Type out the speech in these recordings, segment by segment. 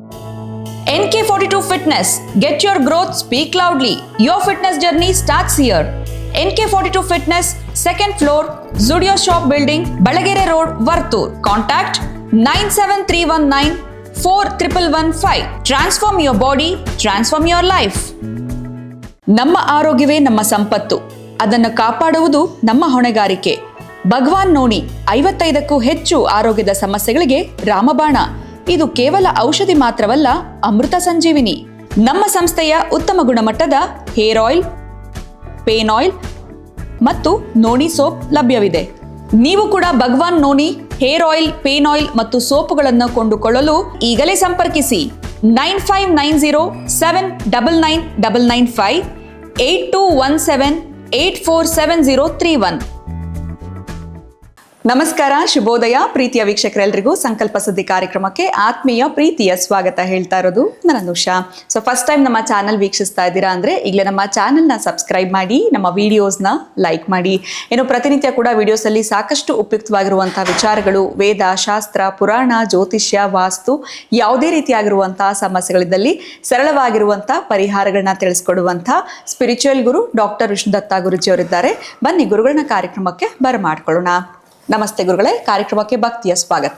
NK42 Fitness. Get your growth, speak loudly. Your fitness journey starts here. NK42 Fitness, second floor, Zudio Shop Building, Balagere Road, Vartur. Contact 973194115. Transform your body, transform your life. ನಮ್ಮ ಆರೋಗ್ಯವೇ ನಮ್ಮ ಸಂಪತ್ತು. ಅದನ್ನು ಕಾಪಾಡುವುದು ನಮ್ಮ ಹೊಣೆಗಾರಿಕೆ. ಭಗವಾನ್ noni 55ಕ್ಕೂ ಹೆಚ್ಚು ಆರೋಗ್ಯದ ಸಮಸ್ಯೆಗಳಿಗೆ ರಾಮಬಾಣ. ಇದು ಕೇವಲ ಔಷಧಿ ಮಾತ್ರವಲ್ಲ, ಅಮೃತ ಸಂಜೀವಿನಿ. ನಮ್ಮ ಸಂಸ್ಥೆಯ ಉತ್ತಮ ಗುಣಮಟ್ಟದ ಹೇರ್ ಆಯಿಲ್, ಪೇನ್ ಆಯಿಲ್ ಮತ್ತು ನೋನಿ ಸೋಪ್ ಲಭ್ಯವಿದೆ. ನೀವು ಕೂಡ Bhagwan noni hair oil, pain oil ಮತ್ತು ಸೋಪುಗಳನ್ನು ಕೊಂಡುಕೊಳ್ಳಲು ಈಗಲೇ ಸಂಪರ್ಕಿಸಿ 9590799995 8217847031. ನಮಸ್ಕಾರ, ಶುಭೋದಯ ಪ್ರೀತಿಯ ವೀಕ್ಷಕರೆಲ್ಲರಿಗೂ ಸಂಕಲ್ಪ ಸುದ್ದಿ ಕಾರ್ಯಕ್ರಮಕ್ಕೆ ಆತ್ಮೀಯ ಪ್ರೀತಿಯ ಸ್ವಾಗತ ಹೇಳ್ತಾ ಇರೋದು ನಾನು ಅನುಷಾ. ಸೊ ಫಸ್ಟ್ ಟೈಮ್ ನಮ್ಮ ಚಾನಲ್ ವೀಕ್ಷಿಸ್ತಾ ಇದ್ದೀರಾ ಅಂದರೆ ಈಗಲೇ ನಮ್ಮ ಚಾನಲ್ನ ಸಬ್ಸ್ಕ್ರೈಬ್ ಮಾಡಿ, ನಮ್ಮ ವಿಡಿಯೋಸ್ನ ಲೈಕ್ ಮಾಡಿ. ಏನು ಪ್ರತಿನಿತ್ಯ ಕೂಡ ವಿಡಿಯೋಸಲ್ಲಿ ಸಾಕಷ್ಟು ಉಪಯುಕ್ತವಾಗಿರುವಂಥ ವಿಚಾರಗಳು, ವೇದ, ಶಾಸ್ತ್ರ, ಪುರಾಣ, ಜ್ಯೋತಿಷ್ಯ, ವಾಸ್ತು, ಯಾವುದೇ ರೀತಿಯಾಗಿರುವಂಥ ಸಮಸ್ಯೆಗಳಿದ್ದಲ್ಲಿ ಸರಳವಾಗಿರುವಂಥ ಪರಿಹಾರಗಳನ್ನ ತಿಳಿಸ್ಕೊಡುವಂಥ ಸ್ಪಿರಿಚುವಲ್ ಗುರು ಡಾಕ್ಟರ್ ವಿಷ್ಣುದತ್ತ ಗುರುಜಿಯವರಿದ್ದಾರೆ. ಬನ್ನಿ ಗುರುಗಳನ್ನ ಕಾರ್ಯಕ್ರಮಕ್ಕೆ ಬರಮಾಡ್ಕೊಳ್ಳೋಣ. ನಮಸ್ತೆ ಗುರುಗಳೇ, ಕಾರ್ಯಕ್ರಮಕ್ಕೆ ಭಕ್ತಿಯ ಸ್ವಾಗತ.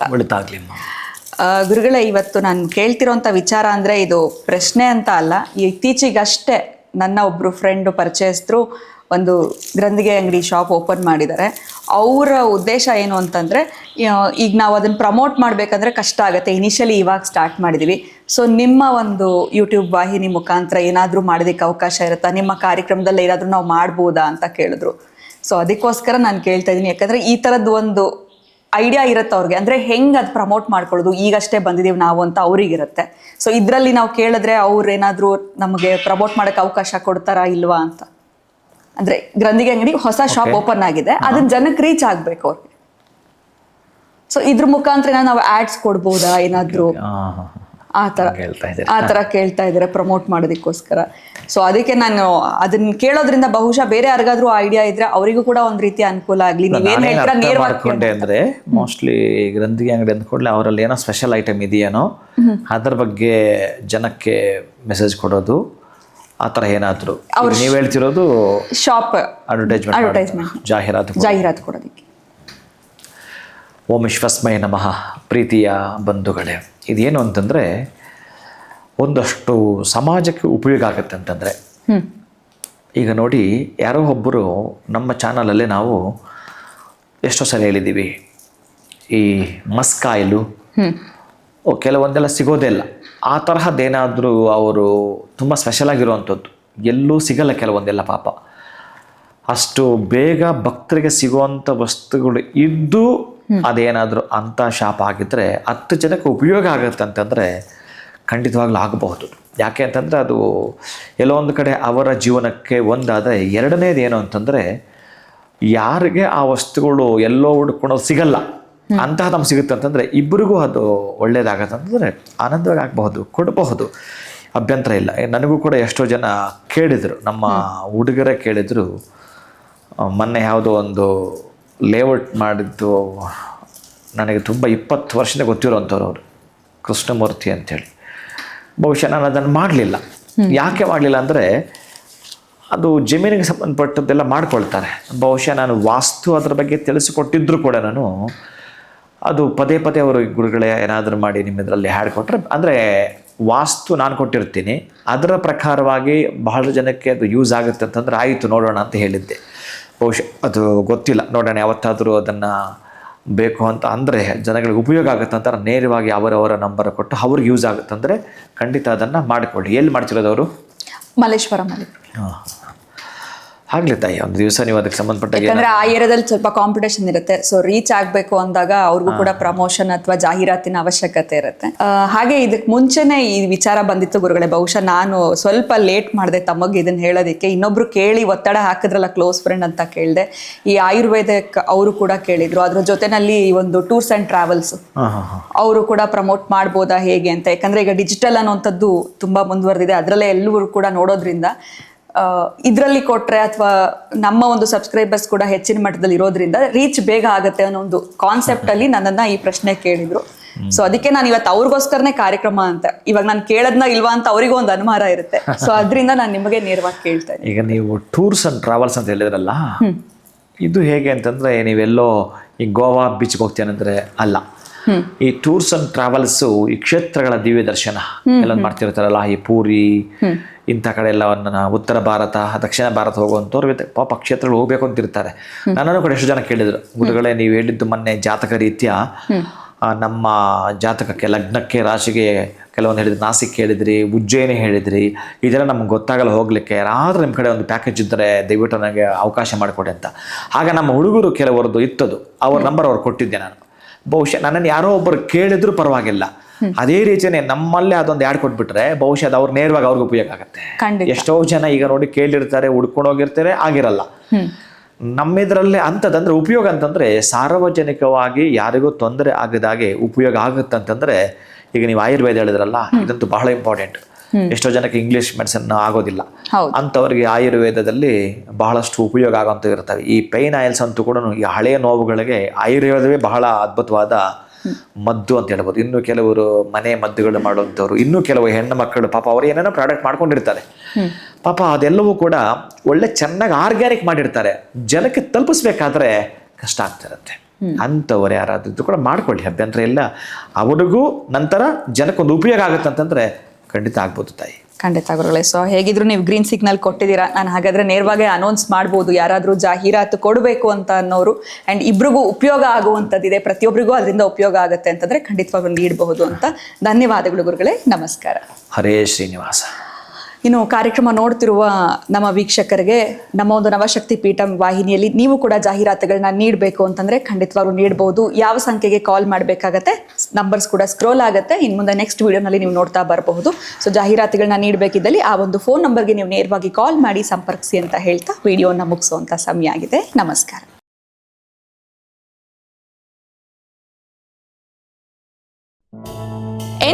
ಗುರುಗಳೇ, ಇವತ್ತು ನಾನು ಕೇಳ್ತಿರೋಂಥ ವಿಚಾರ ಅಂದರೆ ಇದು ಪ್ರಶ್ನೆ ಅಂತ ಅಲ್ಲ. ಇತ್ತೀಚೆಗಷ್ಟೇ ನನ್ನ ಒಬ್ಬರು ಫ್ರೆಂಡು ಪರಿಚಯಸ್ಥರು ಒಂದು ಗ್ರಂಥಿಗೆ ಅಂಗಡಿ ಶಾಪ್ ಓಪನ್ ಮಾಡಿದ್ದಾರೆ. ಅವರ ಉದ್ದೇಶ ಏನು ಅಂತಂದರೆ, ಈಗ ನಾವು ಅದನ್ನು ಪ್ರಮೋಟ್ ಮಾಡಬೇಕಂದ್ರೆ ಕಷ್ಟ ಆಗುತ್ತೆ. ಇನಿಷಿಯಲಿ ಇವಾಗ ಸ್ಟಾರ್ಟ್ ಮಾಡಿದ್ದೀವಿ. ಸೊ ನಿಮ್ಮ ಒಂದು ಯೂಟ್ಯೂಬ್ ವಾಹಿನಿ ಮುಖಾಂತರ ಏನಾದರೂ ಮಾಡೋದಕ್ಕೆ ಅವಕಾಶ ಇರುತ್ತಾ? ನಿಮ್ಮ ಕಾರ್ಯಕ್ರಮದಲ್ಲಿ ಏನಾದರೂ ನಾವು ಮಾಡ್ಬೋದಾ ಅಂತ ಕೇಳಿದ್ರು. ಸೊ ಅದಕ್ಕೋಸ್ಕರ ನಾನು ಕೇಳ್ತಾ ಇದ್ದೀನಿ. ಯಾಕಂದರೆ ಈ ಥರದ್ದು ಒಂದು ಐಡಿಯಾ ಇರುತ್ತೆ ಅವ್ರಿಗೆ, ಅಂದರೆ ಹೆಂಗೆ ಅದು ಪ್ರಮೋಟ್ ಮಾಡ್ಕೊಳ್ಳೋದು, ಈಗಷ್ಟೇ ಬಂದಿದ್ದೀವಿ ನಾವು ಅಂತ ಅವ್ರಿಗಿರುತ್ತೆ. ಸೊ ಇದರಲ್ಲಿ ನಾವು ಕೇಳಿದ್ರೆ ಅವ್ರು ಏನಾದರೂ ನಮಗೆ ಪ್ರಮೋಟ್ ಮಾಡೋಕ್ಕೆ ಅವಕಾಶ ಕೊಡ್ತಾರಾ ಇಲ್ವಾ ಅಂತ. ಅಂದರೆ ಗ್ರಂಥಿಗೆ ಅಂಗಡಿ ಹೊಸ ಶಾಪ್ ಓಪನ್ ಆಗಿದೆ, ಅದನ್ನ ಜನಕ್ಕೆ ರೀಚ್ ಆಗಬೇಕು ಅವ್ರಿಗೆ. ಸೊ ಇದ್ರ ಮುಖಾಂತರ ನಾವು ಆ್ಯಡ್ಸ್ ಕೊಡ್ಬೋದಾ ಏನಾದರೂ ಆ ಥರ ಕೇಳ್ತಾ ಇದ್ದಾರೆ ಪ್ರಮೋಟ್ ಮಾಡೋದಕ್ಕೋಸ್ಕರ. ಸೊ ಅದಕ್ಕೆ ನಾನು ಅದನ್ನ ಕೇಳೋದ್ರಿಂದ ಬಹುಶಃ ಬೇರೆ ಯಾರಿಗಾದ್ರೂ ಐಡಿಯಾ ಇದ್ರೆ ಅವರಿಗೂ ಕೂಡ ಒಂದ್ ರೀತಿ ಅನುಕೂಲ ಆಗ್ಲಿ. ನೀವೇನ್ ಹೇಳ್ತೀರಾ ನೇರವಾಗಿ ಅಂದ್ರೆ ಮೋಸ್ಟ್ಲಿ ಗ್ರಂಥಿಗೆ ಅಂಗಡಿ ಅಂದ್ಕೊಡ್ಲೆ ಅವರಲ್ಲಿ ಏನೋ ಸ್ಪೆಷಲ್ ಐಟಮ್ ಇದೆಯೇನೋ ಅದ್ರ ಬಗ್ಗೆ ಜನಕ್ಕೆ ಮೆಸೇಜ್ ಕೊಡೋದು, ಆ ಥರ ಏನಾದ್ರು ನೀವು ಹೇಳ್ತಿರೋದು ಶಾಪ್ ಅಡ್ವರ್ಟೈಸ್ಮೆಂಟ್ ಜಾಹೀರಾತು ಕೊಡೋದಕ್ಕೆ. ಓಂ ವಿಶ್ವಸ್ಮಯ ನಮಃ. ಪ್ರೀತಿಯ ಬಂಧುಗಳೇ, ಇದೇನು ಅಂತಂದರೆ ಒಂದಷ್ಟು ಸಮಾಜಕ್ಕೆ ಉಪಯೋಗ ಆಗುತ್ತೆ ಅಂತಂದರೆ, ಈಗ ನೋಡಿ, ಯಾರೋ ಒಬ್ಬರು ನಮ್ಮ ಚಾನಲಲ್ಲಿ ನಾವು ಎಷ್ಟೋ ಸಲ ಹೇಳಿದ್ದೀವಿ, ಈ ಮಸ್ಕಾಯಿಲು ಕೆಲವೊಂದೆಲ್ಲ ಸಿಗೋದೇ ಇಲ್ಲ. ಆ ತರಹದ್ದೇನಾದರೂ ಅವರು ತುಂಬ ಸ್ಪೆಷಲ್ ಆಗಿರುವಂಥದ್ದು ಎಲ್ಲೂ ಸಿಗಲ್ಲ ಕೆಲವೊಂದೆಲ್ಲ. ಪಾಪ ಅಷ್ಟು ಬೇಗ ಭಕ್ತರಿಗೆ ಸಿಗುವಂಥ ವಸ್ತುಗಳು ಇದ್ದು ಅದೇನಾದರೂ ಅಂಥ ಶಾಪ್ ಆಗಿದ್ದರೆ 10 ಜನಕ್ಕೆ ಉಪಯೋಗ ಆಗುತ್ತೆ ಅಂತಂದರೆ ಖಂಡಿತವಾಗ್ಲೂ ಆಗಬಹುದು. ಯಾಕೆ ಅಂತಂದರೆ ಅದು ಎಲ್ಲೋ ಒಂದು ಕಡೆ ಅವರ ಜೀವನಕ್ಕೆ ಒಂದಾದರೆ, ಎರಡನೇದು ಏನು ಅಂತಂದರೆ ಯಾರಿಗೆ ಆ ವಸ್ತುಗಳು ಎಲ್ಲೋ ಹುಡ್ಕೊಳೋದು ಸಿಗಲ್ಲ ಅಂತಹ ನಮ್ಗೆ ಸಿಗುತ್ತೆ ಅಂತಂದರೆ ಇಬ್ಬರಿಗೂ ಅದು ಒಳ್ಳೆಯದಾಗತ್ತೆ ಅಂತಂದರೆ ಆನಂದವಾಗಿ ಆಗಬಹುದು, ಕೊಡಬಹುದು, ಅಭ್ಯಂತರ ಇಲ್ಲ. ನನಗೂ ಕೂಡ ಎಷ್ಟೋ ಜನ ಕೇಳಿದರು, ನಮ್ಮ ಹುಡುಗರೇ ಕೇಳಿದರು. ಮೊನ್ನೆ ಯಾವುದೋ ಒಂದು ಲೇಔಟ್ ಮಾಡಿದ್ದು ನನಗೆ ತುಂಬ 20 ವರ್ಷದಿಂದ ಗೊತ್ತಿರೋವಂಥವ್ರು, ಅವರು ಕೃಷ್ಣಮೂರ್ತಿ ಅಂಥೇಳಿ. ಬಹುಶಃ ನಾನು ಅದನ್ನು ಮಾಡಲಿಲ್ಲ. ಯಾಕೆ ಮಾಡಲಿಲ್ಲ ಅಂದರೆ ಅದು ಜಮೀನಿಗೆ ಸಂಬಂಧಪಟ್ಟದ್ದೆಲ್ಲ ಮಾಡ್ಕೊಳ್ತಾರೆ. ಬಹುಶಃ ನಾನು ವಾಸ್ತು ಅದರ ಬಗ್ಗೆ ತಿಳಿಸಿಕೊಟ್ಟಿದ್ದರೂ ಕೂಡ ನಾನು ಅದು ಪದೇ ಪದೇ ಅವರು ಗುರುಗಳೇ ಏನಾದರೂ ಮಾಡಿ ನಿಮ್ಮ ಇದರಲ್ಲಿ ಹಾಡ್ಕೊಟ್ರೆ, ಅಂದರೆ ವಾಸ್ತು ನಾನು ಕೊಟ್ಟಿರ್ತೀನಿ, ಅದರ ಪ್ರಕಾರವಾಗಿ ಬಹಳ ಜನಕ್ಕೆ ಅದು ಯೂಸ್ ಆಗುತ್ತೆ ಅಂತಂದರೆ ಆಯಿತು ನೋಡೋಣ ಅಂತ ಹೇಳಿದ್ದೆ. ಬಹುಶಃ ಅದು ಗೊತ್ತಿಲ್ಲ, ನೋಡೋಣ ಯಾವತ್ತಾದರೂ ಅದನ್ನು ಬೇಕು ಅಂತ ಅಂದರೆ ಜನಗಳಿಗೆ ಉಪಯೋಗ ಆಗುತ್ತೆ ಅಂತಾರೆ. ನೇರವಾಗಿ ಅವರವರ ನಂಬರ್ ಕೊಟ್ಟು ಅವ್ರಿಗೆ ಯೂಸ್ ಆಗುತ್ತೆ ಅಂದರೆ ಖಂಡಿತ ಅದನ್ನು ಮಾಡಿಕೊಳ್ಳಿ. ಎಲ್ಲಿ ಮಾಡ್ತಿರೋದವರು? ಮಲ್ಲೇಶ್ವರಮಲ್ಲಿ. ಆಗ್ಲಿ ತಾಯಿ, ಒಂದು ದಿವಸ ನೀವು ಅದಕ್ಕೆ ಸಂಬಂಧಪಟ್ಟ, ಯಾಕಂದ್ರೆ ಆ ಏರಿಯಾದಲ್ಲಿ ಸ್ವಲ್ಪ ಕಾಂಪಿಟೇಷನ್ ಇರುತ್ತೆ. ಸೊ ರೀಚ್ ಆಗಬೇಕು ಅಂದಾಗ ಅವ್ರಿಗೂ ಕೂಡ ಪ್ರಮೋಷನ್ ಅಥವಾ ಜಾಹೀರಾತಿನ ಅವಶ್ಯಕತೆ ಇರುತ್ತೆ. ಹಾಗೆ ಇದಕ್ಕೆ ಮುಂಚೆನೆ ಈ ವಿಚಾರ ಬಂದಿತ್ತು ಗುರುಗಳೇ. ಬಹುಶಃ ನಾನು ಸ್ವಲ್ಪ ಲೇಟ್ ಮಾಡಿದೆ ತಮಗೆ ಇದನ್ನ ಹೇಳೋದಕ್ಕೆ. ಇನ್ನೊಬ್ರು ಕೇಳಿ ಒತ್ತಡ ಹಾಕಿದ್ರಲ್ಲ, ಕ್ಲೋಸ್ ಫ್ರೆಂಡ್ ಅಂತ ಕೇಳಿದೆ. ಈ ಆಯುರ್ವೇದಕ್ಕೆ ಅವರು ಕೂಡ ಕೇಳಿದ್ರು. ಅದ್ರ ಜೊತೆನಲ್ಲಿ ಒಂದು ಟೂರ್ಸ್ ಅಂಡ್ ಟ್ರಾವೆಲ್ಸ್ ಅವರು ಕೂಡ ಪ್ರಮೋಟ್ ಮಾಡ್ಬೋದಾ ಹೇಗೆ ಅಂತ. ಯಾಕಂದ್ರೆ ಈಗ ಡಿಜಿಟಲ್ ಅನ್ನೋಂಥದ್ದು ತುಂಬಾ ಮುಂದುವರೆದಿದೆ, ಅದರಲ್ಲೇ ಎಲ್ಲರೂ ಕೂಡ ನೋಡೋದ್ರಿಂದ ಇದರಲ್ಲಿ ಕೊಟ್ರೆ ಅಥವಾ ನಮ್ಮ ಒಂದು ಸಬ್ಸ್ಕ್ರೈಬರ್ಸ್ ಕೂಡ ಹೆಚ್ಚಿನ ಮಟ್ಟದಲ್ಲಿ ಇರೋದ್ರಿಂದ ರೀಚ್ ಬೇಗ ಆಗುತ್ತೆ ಅನ್ನೋ ಒಂದು ಕಾನ್ಸೆಪ್ಟ್ ಅಲ್ಲಿ ನನ್ನನ್ನ ಈ ಪ್ರಶ್ನೆ ಕೇಳಿದ್ರು. ಸೊ ಅದಕ್ಕೆ ನಾನು ಇವತ್ತು ಅವ್ರಿಗೋಸ್ಕರನೇ ಕಾರ್ಯಕ್ರಮ ಅಂತ. ಇವಾಗ ನಾನು ಕೇಳದ್ನ ಇಲ್ವಾ ಅಂತ ಅವರಿಗೂ ಒಂದು ಅನುಮಾನ ಇರುತ್ತೆ. ಸೊ ಅದರಿಂದ ನಾನು ನಿಮಗೆ ನೇರವಾಗಿ ಕೇಳ್ತೇನೆ. ಈಗ ನೀವು ಟೂರ್ಸ್ ಅಂಡ್ ಟ್ರಾವೆಲ್ಸ್ ಅಂತ ಹೇಳಿದ್ರಲ್ಲ, ಇದು ಹೇಗೆ ಅಂತಂದ್ರೆ ನೀವೆಲ್ಲೋ ಈ ಗೋವಾ ಬೀಚ್ಗೆ ಹೋಗ್ತೇನೆಂದ್ರೆ ಅಲ್ಲ. ಈ ಟೂರ್ಸ್ ಅಂಡ್ ಟ್ರಾವೆಲ್ಸ್ ಈ ಕ್ಷೇತ್ರಗಳ ದಿವ್ಯ ದರ್ಶನ ಎಲ್ಲ ಮಾಡ್ತಿರ್ತಾರಲ್ಲ, ಈ ಪೂರಿ ಇಂಥ ಕಡೆ ಎಲ್ಲ ಉತ್ತರ ಭಾರತ, ದಕ್ಷಿಣ ಭಾರತ ಹೋಗುವಂಥವ್ರು ಪಾಪ ಕ್ಷೇತ್ರಗಳು ಹೋಗ್ಬೇಕು ಅಂತಿರ್ತಾರೆ. ನನ್ನನ್ನು ಕೂಡ ಎಷ್ಟು ಜನ ಕೇಳಿದ್ರು, ಗುರುಗಳೇ ನೀವು ಹೇಳಿದ್ದು ಮೊನ್ನೆ ಜಾತಕ ರೀತ್ಯ ನಮ್ಮ ಜಾತಕಕ್ಕೆ, ಲಗ್ನಕ್ಕೆ, ರಾಶಿಗೆ ಕೆಲವೊಂದು ಹೇಳಿದ್ರಿ, ನಾಸಿಕ್ ಹೇಳಿದ್ರಿ, ಉಜ್ಜಯಿನಿ ಹೇಳಿದ್ರಿ, ಇದೆಲ್ಲ ನಮ್ಗೆ ಗೊತ್ತಾಗಲ್ಲ ಹೋಗ್ಲಿಕ್ಕೆ, ಯಾರಾದ್ರೂ ನಿಮ್ಮ ಕಡೆ ಒಂದು ಪ್ಯಾಕೇಜ್ ಇದ್ದರೆ ದಯವಿಟ್ಟು ನನಗೆ ಅವಕಾಶ ಮಾಡಿಕೊಡಿ ಅಂತ. ಆಗ ನಮ್ಮ ಹುಡುಗರು ಕೆಲವರದ್ದು ಇತ್ತದು, ಅವ್ರ ನಂಬರ್ ಅವ್ರು ಕೊಟ್ಟಿದ್ದೆ ನಾನು. ಬಹುಶಃ ನನ್ನನ್ನು ಯಾರೋ ಒಬ್ಬರು ಕೇಳಿದ್ರು ಪರವಾಗಿಲ್ಲ, ಅದೇ ರೀತಿಯೇ ನಮ್ಮಲ್ಲೇ ಅದೊಂದು ಯಾಡ್ ಕೊಟ್ಬಿಟ್ರೆ ಬಹುಶಃ ಅದು ಅವ್ರು ನೇರವಾಗಿ ಅವ್ರಿಗೆ ಉಪಯೋಗ ಆಗುತ್ತೆ. ಎಷ್ಟೋ ಜನ ಈಗ ನೋಡಿ ಕೇಳಿರ್ತಾರೆ, ಹುಡ್ಕೊಂಡು ಹೋಗಿರ್ತಾರೆ, ಆಗಿರಲ್ಲ. ನಮ್ಮಿದ್ರಲ್ಲೇ ಅಂಥದ್ದಂದ್ರೆ ಉಪಯೋಗ ಅಂತಂದ್ರೆ ಸಾರ್ವಜನಿಕವಾಗಿ ಯಾರಿಗೂ ತೊಂದರೆ ಆಗದಾಗೆ ಉಪಯೋಗ ಆಗುತ್ತಂತಂದ್ರೆ, ಈಗ ನೀವು ಆಯುರ್ವೇದ ಹೇಳಿದ್ರಲ್ಲ, ಇದಂತೂ ಬಹಳ ಇಂಪಾರ್ಟೆಂಟ್. ಎಷ್ಟೋ ಜನಕ್ಕೆ ಇಂಗ್ಲಿಷ್ ಮೆಡಿಸಿನ್ ಆಗೋದಿಲ್ಲ, ಅಂಥವ್ರಿಗೆ ಆಯುರ್ವೇದದಲ್ಲಿ ಬಹಳಷ್ಟು ಉಪಯೋಗ ಆಗೋಂಥ ಇರ್ತವೆ. ಈ ಪೈನ್ ಆಯಿಲ್ಸ್ ಅಂತೂ ಕೂಡ ಈ ಹಳೆಯ ನೋವುಗಳಿಗೆ ಆಯುರ್ವೇದವೇ ಬಹಳ ಅದ್ಭುತವಾದ ಮದ್ದು ಅಂತ ಹೇಳ್ಬೋದು. ಇನ್ನು ಕೆಲವರು ಮನೆ ಮದ್ದುಗಳು ಮಾಡುವಂಥವ್ರು, ಇನ್ನೂ ಕೆಲವು ಹೆಣ್ಣು ಮಕ್ಕಳು ಪಾಪ ಅವ್ರು ಏನೇನೋ ಪ್ರಾಡಕ್ಟ್ ಮಾಡ್ಕೊಂಡಿರ್ತಾರೆ, ಪಾಪ ಅದೆಲ್ಲವೂ ಕೂಡ ಒಳ್ಳೆ ಚೆನ್ನಾಗಿ ಆರ್ಗ್ಯಾನಿಕ್ ಮಾಡಿರ್ತಾರೆ, ಜನಕ್ಕೆ ತಲುಪಿಸ್ಬೇಕಾದ್ರೆ ಕಷ್ಟ ಆಗ್ತಿರತ್ತೆ. ಅಂಥವ್ರು ಯಾರಾದ್ರೂ ಕೂಡ ಮಾಡ್ಕೊಳ್ಳಿ, ಅಭ್ಯಂತರ ಇಲ್ಲ. ಅವ್ರಿಗೂ ನಂತರ ಜನಕ್ಕೊಂದು ಉಪಯೋಗ ಆಗುತ್ತೆ ಅಂತಂದ್ರೆ ಖಂಡಿತ ಆಗ್ಬೋದು ತಾಯಿ. ಖಂಡಿತ ಗುರುಗಳೇ. ಸೊ ಹೇಗಿದ್ರು ನೀವು ಗ್ರೀನ್ ಸಿಗ್ನಲ್ ಕೊಟ್ಟಿದ್ದೀರಾ, ನಾನು ಹಾಗಾದ್ರೆ ನೇರವಾಗಿ ಅನೌನ್ಸ್ ಮಾಡ್ಬೋದು, ಯಾರಾದರೂ ಜಾಹೀರಾತು ಕೊಡಬೇಕು ಅಂತ ಅನ್ನೋರು ಆ್ಯಂಡ್ ಇಬ್ರಿಗೂ ಉಪಯೋಗ ಆಗುವಂಥದ್ದಿದೆ, ಪ್ರತಿಯೊಬ್ಬರಿಗೂ ಅದರಿಂದ ಉಪಯೋಗ ಆಗುತ್ತೆ ಅಂತಂದ್ರೆ ಖಂಡಿತವಾಗ್ಲೂ ನೀಡಬಹುದು ಅಂತ. ಧನ್ಯವಾದಗಳು ಗುರುಗಳೇ, ನಮಸ್ಕಾರ. ಹರೇ ಶ್ರೀನಿವಾಸ. ಇನ್ನು ಕಾರ್ಯಕ್ರಮ ನೋಡ್ತಿರುವ ನಮ್ಮ ವೀಕ್ಷಕರಿಗೆ ನಮ್ಮ ಒಂದು ನವಶಕ್ತಿ ಪೀಠ ವಾಹಿನಿಯಲ್ಲಿ ನೀವು ಕೂಡ ಜಾಹೀರಾತುಗಳನ್ನ ನೀಡಬೇಕು ಅಂತಂದ್ರೆ ಖಂಡಿತವಾಗ್ಲೂ ನೀಡಬಹುದು. ಯಾವ ಸಂಖ್ಯೆಗೆ ಕಾಲ್ ಮಾಡಬೇಕಾಗತ್ತೆ, ನಂಬರ್ಸ್ ಕೂಡ ಸ್ಕ್ರೋಲ್ ಆಗುತ್ತೆ, ಇನ್ನು ಮುಂದೆ ನೆಕ್ಸ್ಟ್ ವಿಡಿಯೋನಲ್ಲಿ ನೀವು ನೋಡ್ತಾ ಬರಬಹುದು. ಸೊ ಜಾಹೀರಾತುಗಳನ್ನ ನೀಡಬೇಕಿದ್ದಲ್ಲಿ ಆ ಒಂದು ಫೋನ್ ನಂಬರ್ಗೆ ನೀವು ನೇರವಾಗಿ ಕಾಲ್ ಮಾಡಿ ಸಂಪರ್ಕಿಸಿ ಅಂತ ಹೇಳ್ತಾ ವಿಡಿಯೋನ ಮುಗಿಸುವಂತ ಸಮಯ ಆಗಿದೆ. ನಮಸ್ಕಾರ.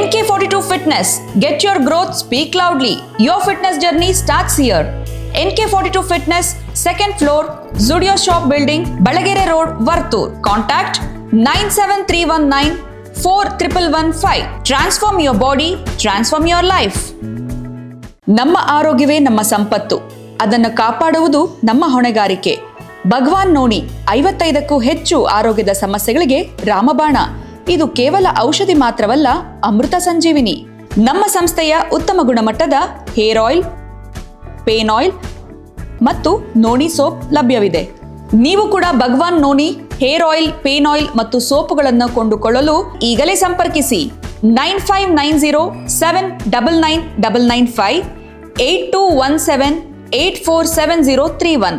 NK42 Fitness. Get your growth, speak loudly. Your fitness journey starts here. NK42 Fitness, second floor, Zudio Shop Building, Balagere Road, Vartur. Contact 97319 4115. Transform your body, transform your life. ನಮ್ಮ ಆರೋಗ್ಯವೇ ನಮ್ಮ ಸಂಪತ್ತು, ಅದನ್ನು ಕಾಪಾಡುವುದು ನಮ್ಮ ಹೊಣೆಗಾರಿಕೆ. ಭಗವಾನ್ ನೋಣಿ 55ಕ್ಕೂ ಹೆಚ್ಚು ಆರೋಗ್ಯದ ಸಮಸ್ಯೆಗಳಿಗೆ ರಾಮಬಾಣ. ಇದು ಕೇವಲ ಔಷಧಿ ಮಾತ್ರವಲ್ಲ, ಅಮೃತ ಸಂಜೀವಿನಿ. ನಮ್ಮ ಸಂಸ್ಥೆಯ ಉತ್ತಮ ಗುಣಮಟ್ಟದ ಹೇರ್ ಆಯಿಲ್, ಪೇನ್ ಆಯಿಲ್ ಮತ್ತು ನೋಣಿ ಸೋಪ್ ಲಭ್ಯವಿದೆ. ನೀವು ಕೂಡ ಭಗವಾನ್ ನೋಣಿ ಹೇರ್ ಆಯಿಲ್, ಪೇನ್ ಆಯಿಲ್ ಮತ್ತು ಸೋಪುಗಳನ್ನು ಕೊಂಡುಕೊಳ್ಳಲು ಈಗಲೇ ಸಂಪರ್ಕಿಸಿ 9590799995 8217847031.